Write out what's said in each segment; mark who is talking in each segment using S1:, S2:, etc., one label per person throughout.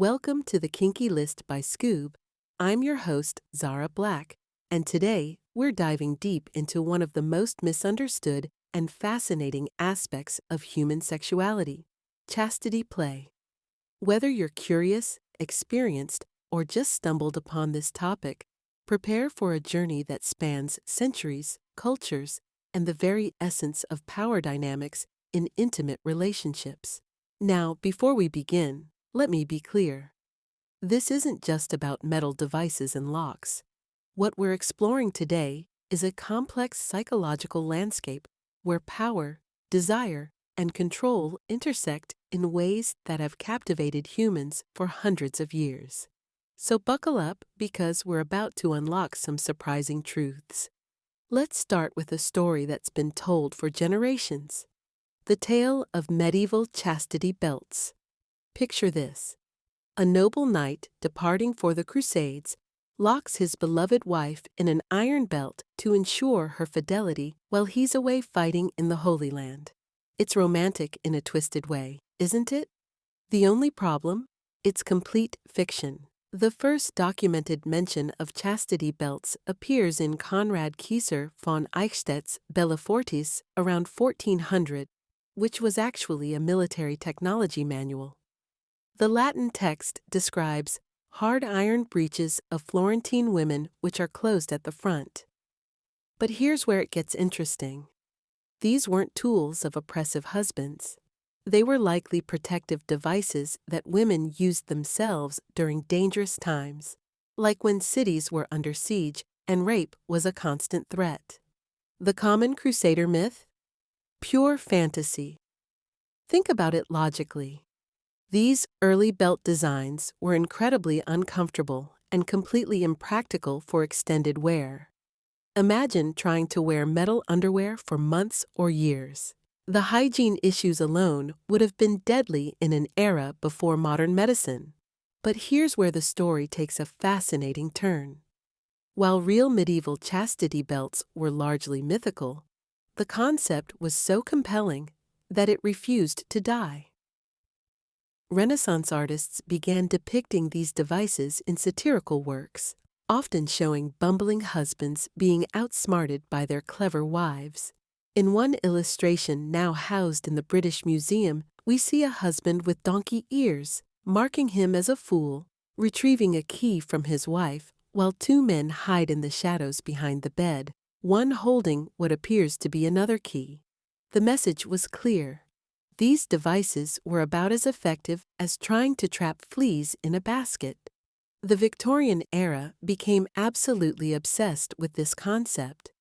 S1: Welcome to the Kinky List by Skoob. I'm your host, Zara Black, and today we're diving deep into one of the most misunderstood and fascinating aspects of human sexuality: chastity play. Whether you're curious, experienced, or just stumbled upon this topic, prepare for a journey that spans centuries, cultures, and the very essence of power dynamics in intimate relationships. Now, before we begin, let me be clear. This isn't just about metal devices and locks. What we're exploring today is a complex psychological landscape where power, desire, and control intersect in ways that have captivated humans for hundreds of years. So buckle up, because we're about to unlock some surprising truths. Let's start with a story that's been told for generations: the tale of medieval chastity belts. Picture this: a noble knight departing for the Crusades locks his beloved wife in an iron belt to ensure her fidelity while he's away fighting in the Holy Land. It's romantic in a twisted way, isn't it? The only problem? It's complete fiction. The first documented mention of chastity belts appears in Conrad Kieser von Eichstedt's Bellefortis around 1400, which was actually a military technology manual. The Latin text describes hard iron breeches of Florentine women which are closed at the front. But here's where it gets interesting. These weren't tools of oppressive husbands. They were likely protective devices that women used themselves during dangerous times, like when cities were under siege and rape was a constant threat. The common crusader myth? Pure fantasy. Think about it logically. These early belt designs were incredibly uncomfortable and completely impractical for extended wear. Imagine trying to wear metal underwear for months or years. The hygiene issues alone would have been deadly in an era before modern medicine. But here's where the story takes a fascinating turn. While real medieval chastity belts were largely mythical, the concept was so compelling that it refused to die. Renaissance artists began depicting these devices in satirical works, often showing bumbling husbands being outsmarted by their clever wives. In one illustration now housed in the British Museum, we see a husband with donkey ears, marking him as a fool, retrieving a key from his wife, while two men hide in the shadows behind the bed, one holding what appears to be another key. The message was clear. These devices were about as effective as trying to trap fleas in a basket. The Victorian era became absolutely obsessed with this concept.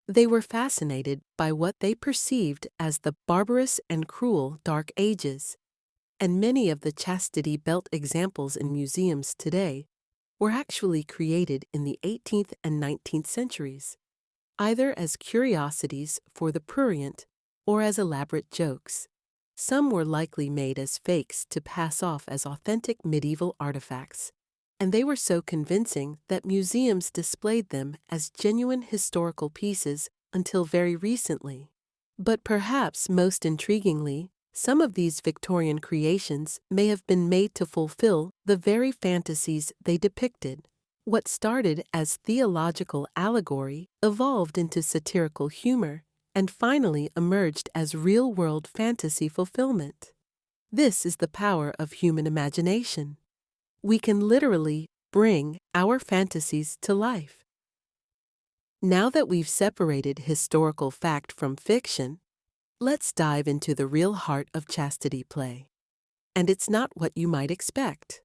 S1: They were fascinated by what they perceived as the barbarous and cruel Dark Ages, and many of the chastity belt examples in museums today were actually created in the 18th and 19th centuries, either as curiosities for the prurient or as elaborate jokes. Some were likely made as fakes to pass off as authentic medieval artifacts, and they were so convincing that museums displayed them as genuine historical pieces until very recently. But perhaps most intriguingly, some of these Victorian creations may have been made to fulfill the very fantasies they depicted. What started as theological allegory evolved into satirical humor, and finally emerged as real-world fantasy fulfillment. This is the power of human imagination. We can literally bring our fantasies to life. Now that we've separated historical fact from fiction, let's dive into the real heart of chastity play. And it's not what you might expect.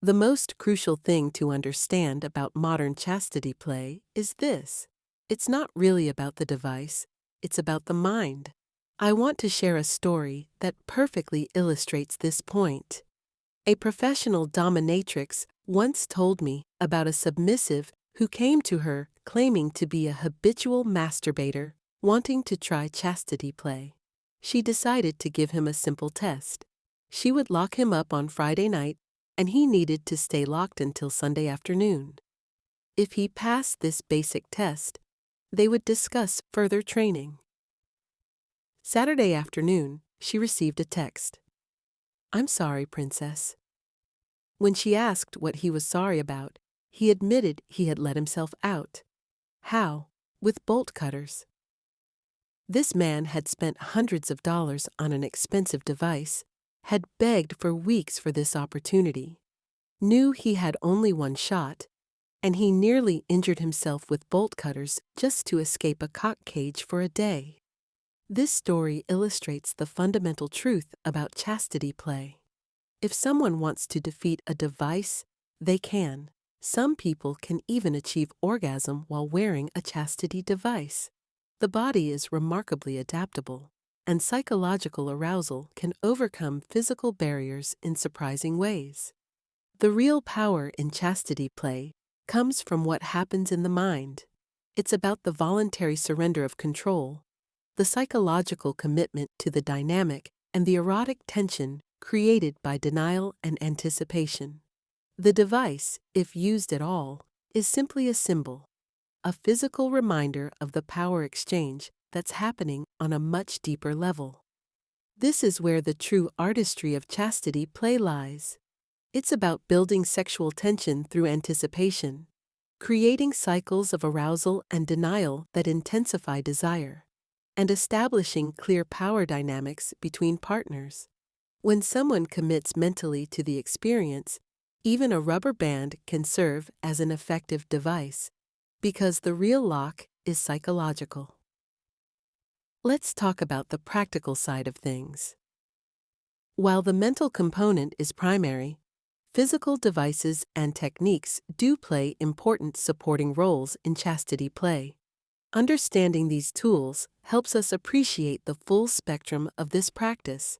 S1: The most crucial thing to understand about modern chastity play is this: it's not really about the device, it's about the mind. I want to share a story that perfectly illustrates this point. A professional dominatrix once told me about a submissive who came to her claiming to be a habitual masturbator, wanting to try chastity play. She decided to give him a simple test. She would lock him up on Friday night, and he needed to stay locked until Sunday afternoon. If he passed this basic test, they would discuss further training. Saturday afternoon, she received a text. "I'm sorry, Princess. When she asked what he was sorry about, he admitted he had let himself out. How? With bolt cutters. This man had spent hundreds of dollars on an expensive device, had begged for weeks for this opportunity, knew he had only one shot, and he nearly injured himself with bolt cutters just to escape a cock cage for a day. This story illustrates the fundamental truth about chastity play. If someone wants to defeat a device, they can. Some people can even achieve orgasm while wearing a chastity device. The body is remarkably adaptable, and psychological arousal can overcome physical barriers in surprising ways. The real power in chastity play comes from what happens in the mind. It's about the voluntary surrender of control, the psychological commitment to the dynamic, and the erotic tension created by denial and anticipation. The device, if used at all, is simply a symbol, a physical reminder of the power exchange that's happening on a much deeper level. This is where the true artistry of chastity play lies. It's about building sexual tension through anticipation, creating cycles of arousal and denial that intensify desire, and establishing clear power dynamics between partners. When someone commits mentally to the experience, even a rubber band can serve as an effective device, because the real lock is psychological. Let's talk about the practical side of things. While the mental component is primary, physical devices and techniques do play important supporting roles in chastity play. Understanding these tools helps us appreciate the full spectrum of this practice.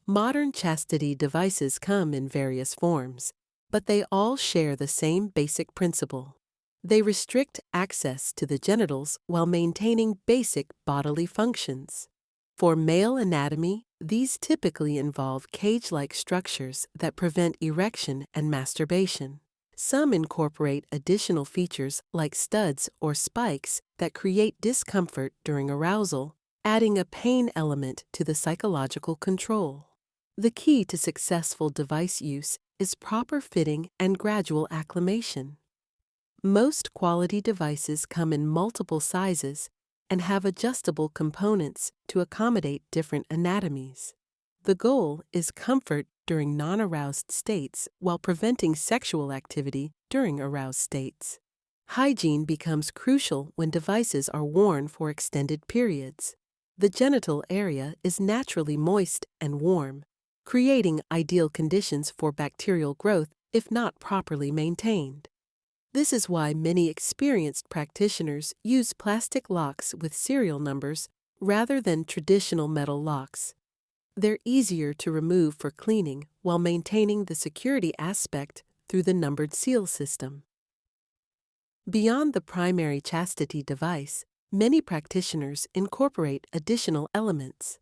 S1: Modern chastity devices come in various forms, but they all share the same basic principle. They restrict access to the genitals while maintaining basic bodily functions. For male anatomy, these typically involve cage-like structures that prevent erection and masturbation. Some incorporate additional features like studs or spikes that create discomfort during arousal, adding a pain element to the psychological control. The key to successful device use is proper fitting and gradual acclimation. Most quality devices come in multiple sizes and have adjustable components to accommodate different anatomies. The goal is comfort during non-aroused states while preventing sexual activity during aroused states. Hygiene becomes crucial when devices are worn for extended periods. The genital area is naturally moist and warm, creating ideal conditions for bacterial growth if not properly maintained. This is why many experienced practitioners use plastic locks with serial numbers rather than traditional metal locks. They're easier to remove for cleaning while maintaining the security aspect through the numbered seal system. Beyond the primary chastity device, many practitioners incorporate additional elements.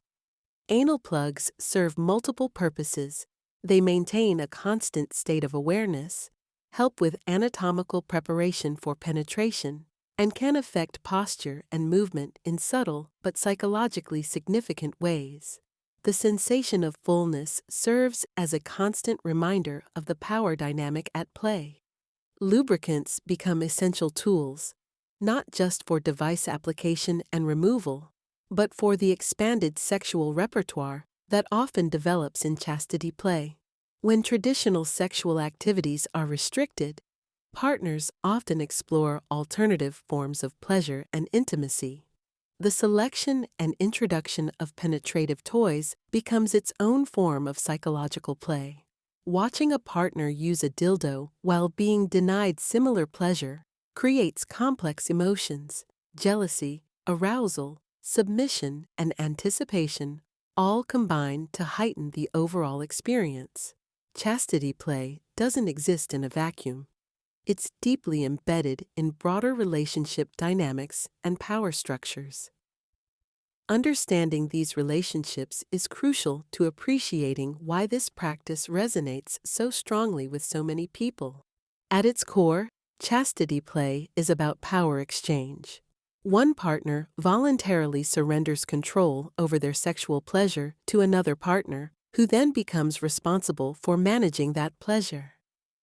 S1: Anal plugs serve multiple purposes. They maintain a constant state of awareness, help with anatomical preparation for penetration, and can affect posture and movement in subtle but psychologically significant ways. The sensation of fullness serves as a constant reminder of the power dynamic at play. Lubricants become essential tools, not just for device application and removal, but for the expanded sexual repertoire that often develops in chastity play. When traditional sexual activities are restricted, partners often explore alternative forms of pleasure and intimacy. The selection and introduction of penetrative toys becomes its own form of psychological play. Watching a partner use a dildo while being denied similar pleasure creates complex emotions, jealousy, arousal, submission, and anticipation, all combine to heighten the overall experience. Chastity play doesn't exist in a vacuum. It's deeply embedded in broader relationship dynamics and power structures. Understanding these relationships is crucial to appreciating why this practice resonates so strongly with so many people. At its core, chastity play is about power exchange. One partner voluntarily surrenders control over their sexual pleasure to another partner, who then becomes responsible for managing that pleasure.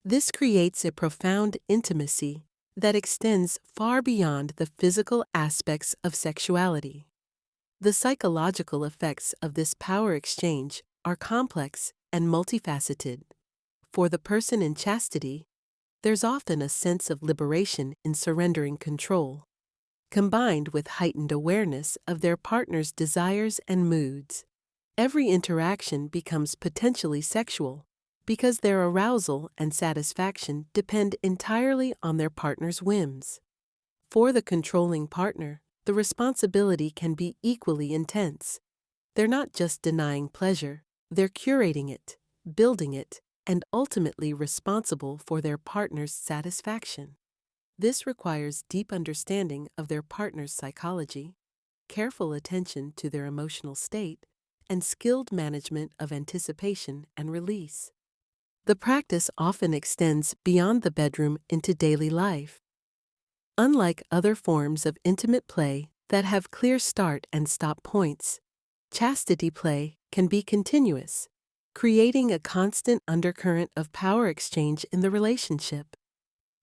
S1: This creates a profound intimacy that extends far beyond the physical aspects of sexuality. The psychological effects of this power exchange are complex and multifaceted. For the person in chastity, there's often a sense of liberation in surrendering control, combined with heightened awareness of their partner's desires and moods. Every interaction becomes potentially sexual because their arousal and satisfaction depend entirely on their partner's whims. For the controlling partner, the responsibility can be equally intense. They're not just denying pleasure, they're curating it, building it, and ultimately responsible for their partner's satisfaction. This requires deep understanding of their partner's psychology, careful attention to their emotional state, and skilled management of anticipation and release. The practice often extends beyond the bedroom into daily life. Unlike other forms of intimate play that have clear start and stop points, chastity play can be continuous, creating a constant undercurrent of power exchange in the relationship.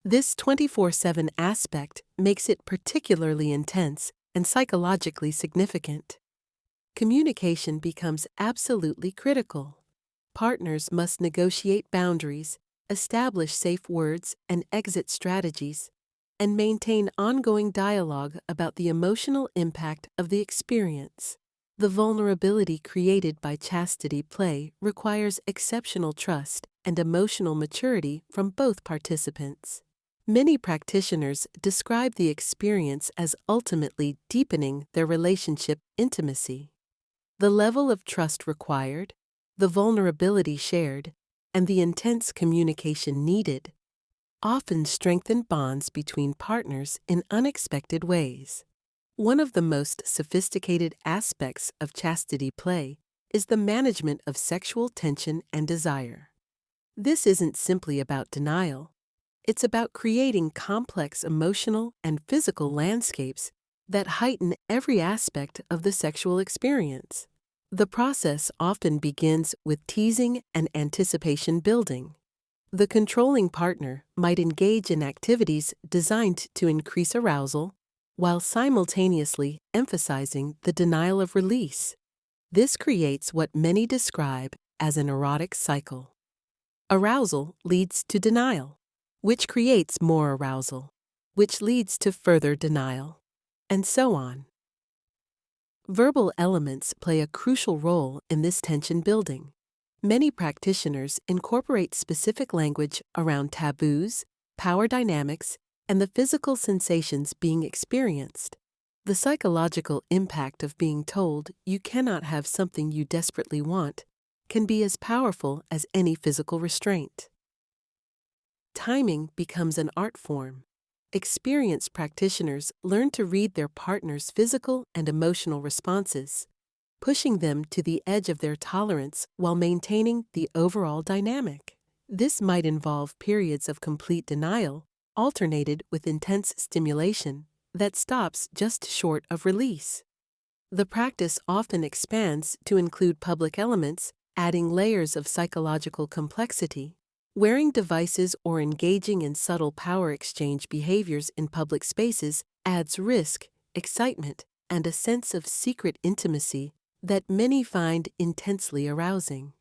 S1: This 24/7 aspect makes it particularly intense and psychologically significant. Communication becomes absolutely critical. Partners must negotiate boundaries, establish safe words and exit strategies, and maintain ongoing dialogue about the emotional impact of the experience. The vulnerability created by chastity play requires exceptional trust and emotional maturity from both participants. Many practitioners describe the experience as ultimately deepening their relationship intimacy. The level of trust required, the vulnerability shared, and the intense communication needed often strengthen bonds between partners in unexpected ways. One of the most sophisticated aspects of chastity play is the management of sexual tension and desire. This isn't simply about denial. It's about creating complex emotional and physical landscapes that heighten every aspect of the sexual experience. The process often begins with teasing and anticipation building. The controlling partner might engage in activities designed to increase arousal, while simultaneously emphasizing the denial of release. This creates what many describe as an erotic cycle. Arousal leads to denial, which creates more arousal, which leads to further denial, and so on. Verbal elements play a crucial role in this tension building. Many practitioners incorporate specific language around taboos, power dynamics, and the physical sensations being experienced. The psychological impact of being told you cannot have something you desperately want can be as powerful as any physical restraint. Timing becomes an art form. Experienced practitioners learn to read their partner's physical and emotional responses, pushing them to the edge of their tolerance while maintaining the overall dynamic. This might involve periods of complete denial, alternated with intense stimulation that stops just short of release. The practice often expands to include public elements, adding layers of psychological complexity. Wearing devices or engaging in subtle power exchange behaviors in public spaces adds risk, excitement, and a sense of secret intimacy that many find intensely arousing.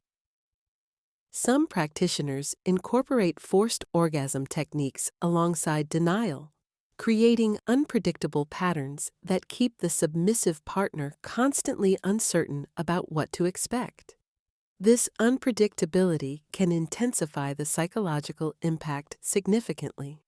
S1: Some practitioners incorporate forced orgasm techniques alongside denial, creating unpredictable patterns that keep the submissive partner constantly uncertain about what to expect. This unpredictability can intensify the psychological impact significantly.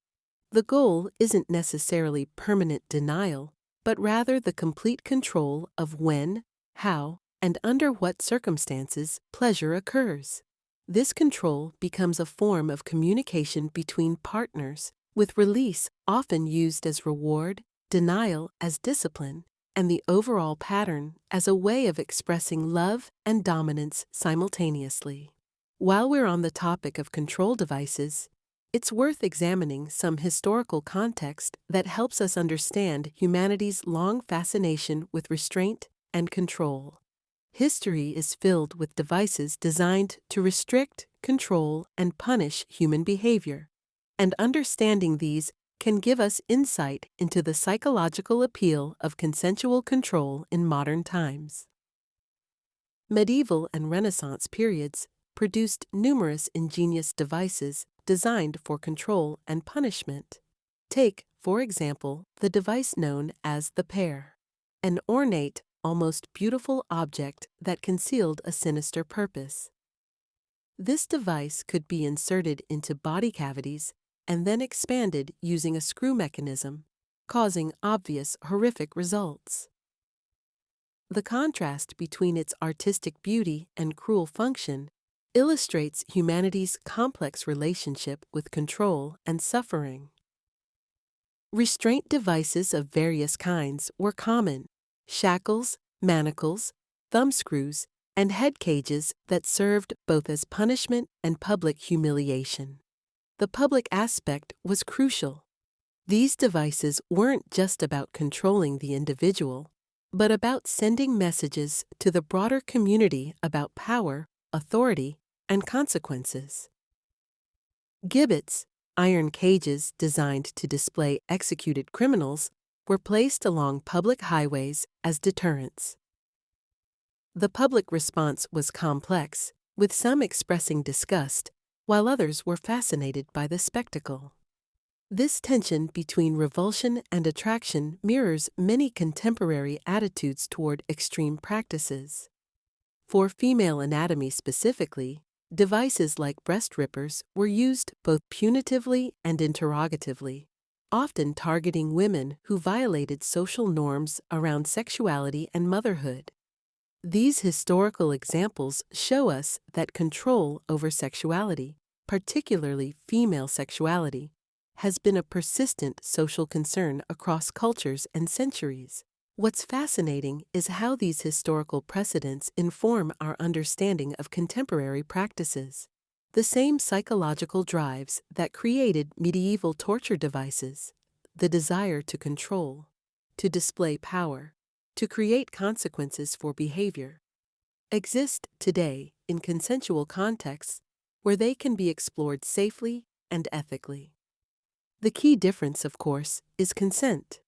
S1: The goal isn't necessarily permanent denial, but rather the complete control of when, how, and under what circumstances pleasure occurs. This control becomes a form of communication between partners, with release often used as reward, denial as discipline, and the overall pattern as a way of expressing love and dominance simultaneously. While we're on the topic of control devices, it's worth examining some historical context that helps us understand humanity's long fascination with restraint and control. History is filled with devices designed to restrict, control, and punish human behavior, and understanding these can give us insight into the psychological appeal of consensual control in modern times. Medieval and Renaissance periods produced numerous ingenious devices designed for control and punishment. Take, for example, the device known as the pear, an ornate, almost beautiful object that concealed a sinister purpose. This device could be inserted into body cavities and then expanded using a screw mechanism, causing obvious horrific results. The contrast between its artistic beauty and cruel function illustrates humanity's complex relationship with control and suffering. Restraint devices of various kinds were common: shackles, manacles, thumbscrews, and head cages that served both as punishment and public humiliation. The public aspect was crucial. These devices weren't just about controlling the individual, but about sending messages to the broader community about power, authority, and consequences. Gibbets, iron cages designed to display executed criminals, were placed along public highways as deterrents. The public response was complex, with some expressing disgust, while others were fascinated by the spectacle. This tension between revulsion and attraction mirrors many contemporary attitudes toward extreme practices. For female anatomy specifically, devices like breast rippers were used both punitively and interrogatively, often targeting women who violated social norms around sexuality and motherhood. These historical examples show us that control over sexuality, particularly female sexuality, has been a persistent social concern across cultures and centuries. What's fascinating is how these historical precedents inform our understanding of contemporary practices. The same psychological drives that created medieval torture devices, the desire to control, to display power, to create consequences for behavior, exist today in consensual contexts where they can be explored safely and ethically. The key difference, of course, is consent.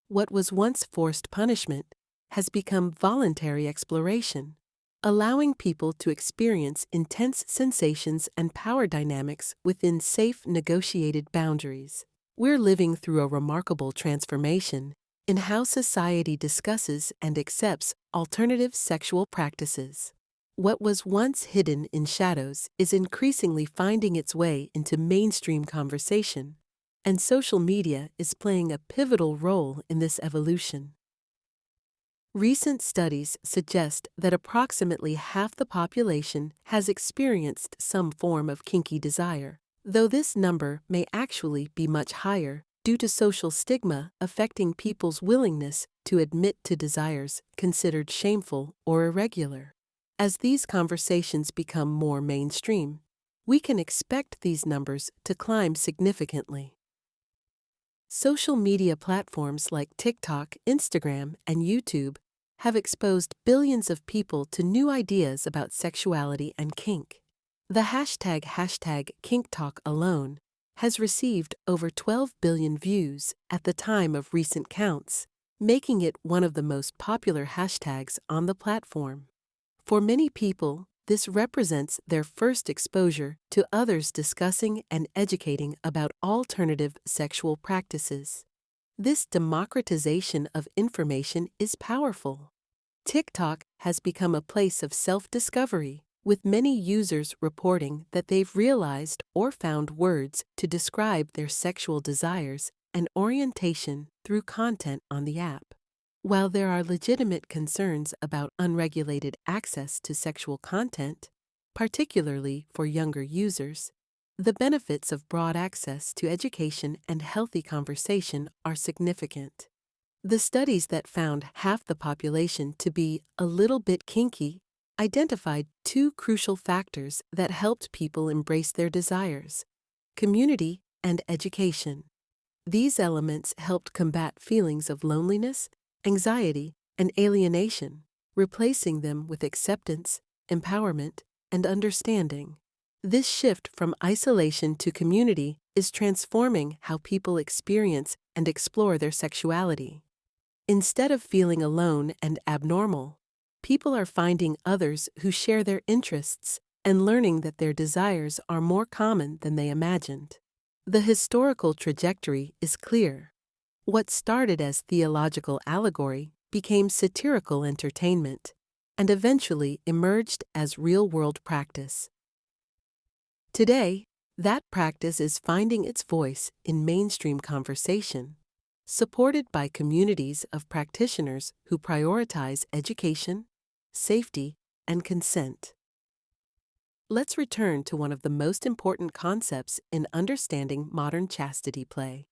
S1: What was once forced punishment has become voluntary exploration, allowing people to experience intense sensations and power dynamics within safe, negotiated boundaries. We're living through a remarkable transformation in how society discusses and accepts alternative sexual practices. What was once hidden in shadows is increasingly finding its way into mainstream conversation, and social media is playing a pivotal role in this evolution. Recent studies suggest that approximately half the population has experienced some form of kinky desire, though this number may actually be much higher due to social stigma affecting people's willingness to admit to desires considered shameful or irregular. As these conversations become more mainstream, we can expect these numbers to climb significantly. Social media platforms like TikTok, Instagram, and YouTube have exposed billions of people to new ideas about sexuality and kink. The hashtag #KinkTalk alone has received over 12 billion views at the time of recent counts, making it one of the most popular hashtags on the platform. For many people, this represents their first exposure to others discussing and educating about alternative sexual practices. This democratization of information is powerful. TikTok has become a place of self-discovery, with many users reporting that they've realized or found words to describe their sexual desires and orientation through content on the app. While there are legitimate concerns about unregulated access to sexual content, particularly for younger users, the benefits of broad access to education and healthy conversation are significant. The studies that found half the population to be a little bit kinky identified two crucial factors that helped people embrace their desires: community and education. These elements helped combat feelings of loneliness, anxiety, and alienation, replacing them with acceptance, empowerment, and understanding. This shift from isolation to community is transforming how people experience and explore their sexuality. Instead of feeling alone and abnormal, people are finding others who share their interests and learning that their desires are more common than they imagined. The historical trajectory is clear. What started as theological allegory became satirical entertainment and eventually emerged as real-world practice. Today, that practice is finding its voice in mainstream conversation, supported by communities of practitioners who prioritize education, safety, and consent. Let's return to one of the most important concepts in understanding modern chastity play: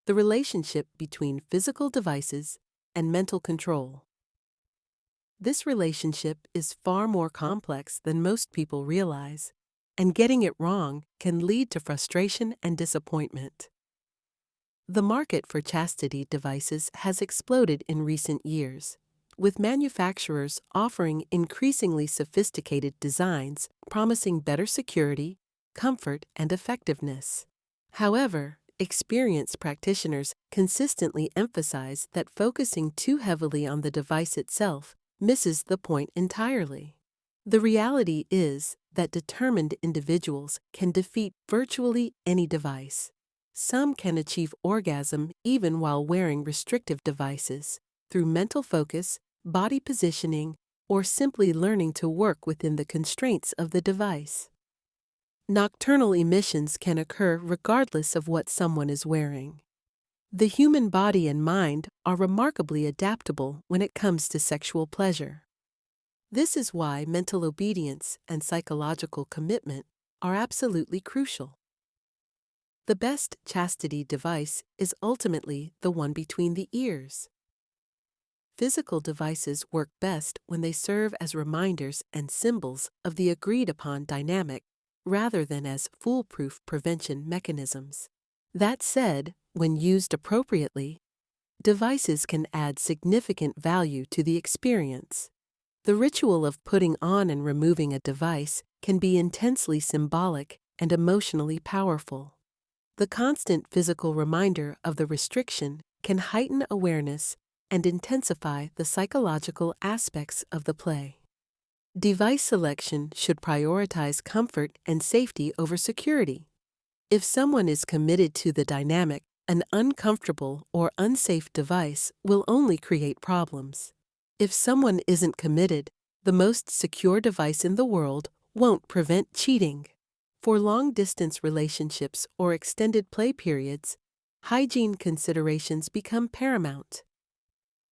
S1: the relationship between physical devices and mental control. This relationship is far more complex than most people realize, and getting it wrong can lead to frustration and disappointment. The market for chastity devices has exploded in recent years, with manufacturers offering increasingly sophisticated designs promising better security, comfort, and effectiveness. However, experienced practitioners consistently emphasize that focusing too heavily on the device itself misses the point entirely. The reality is that determined individuals can defeat virtually any device. Some can achieve orgasm even while wearing restrictive devices through mental focus, body positioning, or simply learning to work within the constraints of the device. Nocturnal emissions can occur regardless of what someone is wearing. The human body and mind are remarkably adaptable when it comes to sexual pleasure. This is why mental obedience and psychological commitment are absolutely crucial. The best chastity device is ultimately the one between the ears. Physical devices work best when they serve as reminders and symbols of the agreed-upon dynamic rather than as foolproof prevention mechanisms. That said, when used appropriately, devices can add significant value to the experience. The ritual of putting on and removing a device can be intensely symbolic and emotionally powerful. The constant physical reminder of the restriction can heighten awareness and intensify the psychological aspects of the play. Device selection should prioritize comfort and safety over security. If someone is committed to the dynamic, an uncomfortable or unsafe device will only create problems. If someone isn't committed, the most secure device in the world won't prevent cheating. For long-distance relationships or extended play periods, hygiene considerations become paramount.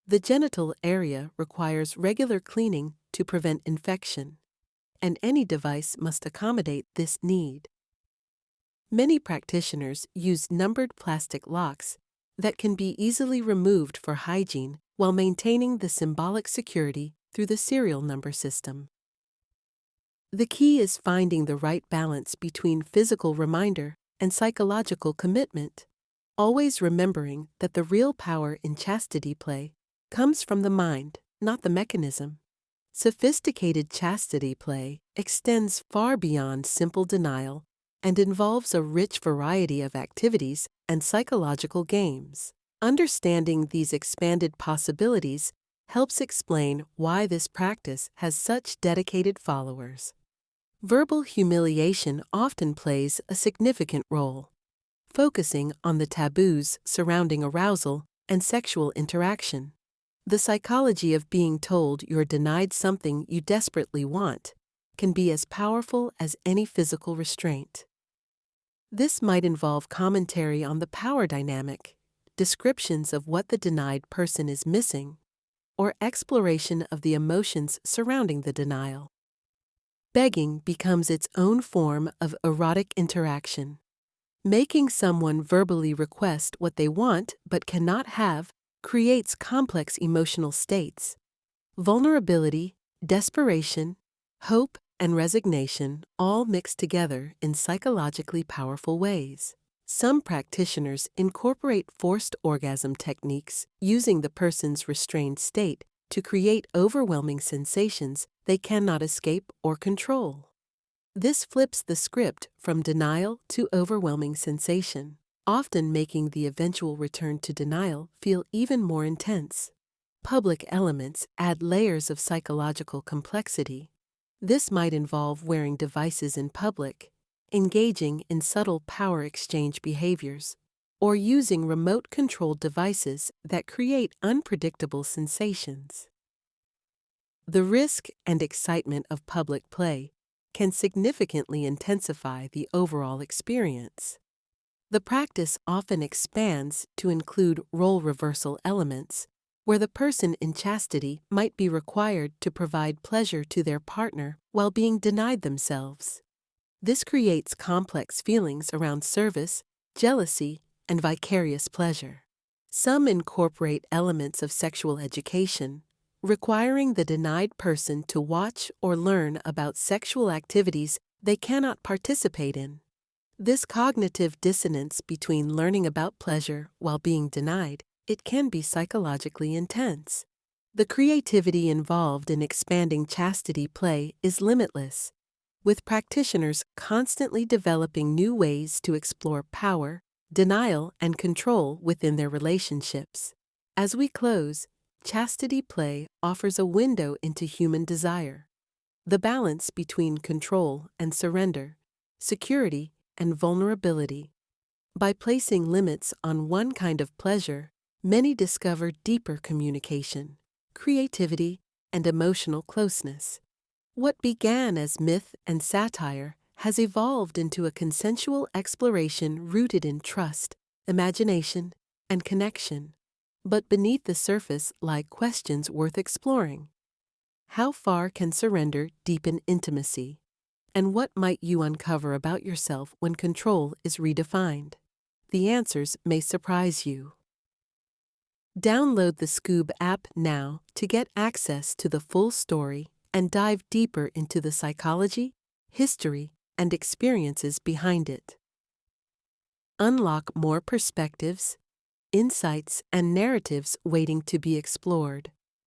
S1: The genital area requires regular cleaning to prevent infection, and any device must accommodate this need. Many practitioners use numbered plastic locks that can be easily removed for hygiene while maintaining the symbolic security through the serial number system. The key is finding the right balance between physical reminder and psychological commitment, always remembering that the real power in chastity play comes from the mind, not the mechanism. Sophisticated chastity play extends far beyond simple denial and involves a rich variety of activities and psychological games. Understanding these expanded possibilities helps explain why this practice has such dedicated followers. Verbal humiliation often plays a significant role, focusing on the taboos surrounding arousal and sexual interaction. The psychology of being told you're denied something you desperately want can be as powerful as any physical restraint. This might involve commentary on the power dynamic, descriptions of what the denied person is missing, or exploration of the emotions surrounding the denial. Begging becomes its own form of erotic interaction. Making someone verbally request what they want but cannot have creates complex emotional states. Vulnerability, desperation, hope, and resignation all mix together in psychologically powerful ways. Some practitioners incorporate forced orgasm techniques using the person's restrained state to create overwhelming sensations they cannot escape or control. This flips the script from denial to overwhelming sensation, often making the eventual return to denial feel even more intense. Public elements add layers of psychological complexity. This might involve wearing devices in public, engaging in subtle power exchange behaviors, or using remote-controlled devices that create unpredictable sensations. The risk and excitement of public play can significantly intensify the overall experience. The practice often expands to include role reversal elements, where the person in chastity might be required to provide pleasure to their partner while being denied themselves. This creates complex feelings around service, jealousy, and vicarious pleasure. Some incorporate elements of sexual education, requiring the denied person to watch or learn about sexual activities they cannot participate in. This cognitive dissonance between learning about pleasure while being denied, it can be psychologically intense. The creativity involved in expanding chastity play is limitless, with practitioners constantly developing new ways to explore power, denial, and control within their relationships. As we close, chastity play offers a window into human desire. The balance between control and surrender, security and vulnerability. By placing limits on one kind of pleasure, many discover deeper communication, creativity, and emotional closeness. What began as myth and satire has evolved into a consensual exploration rooted in trust, imagination, and connection. But beneath the surface lie questions worth exploring. How far can surrender deepen intimacy? And what might you uncover about yourself when control is redefined? The answers may surprise you. Download the Skoob app now to get access to the full story and dive deeper into the psychology, history, and experiences behind it. Unlock more perspectives, insights, and narratives waiting to be explored.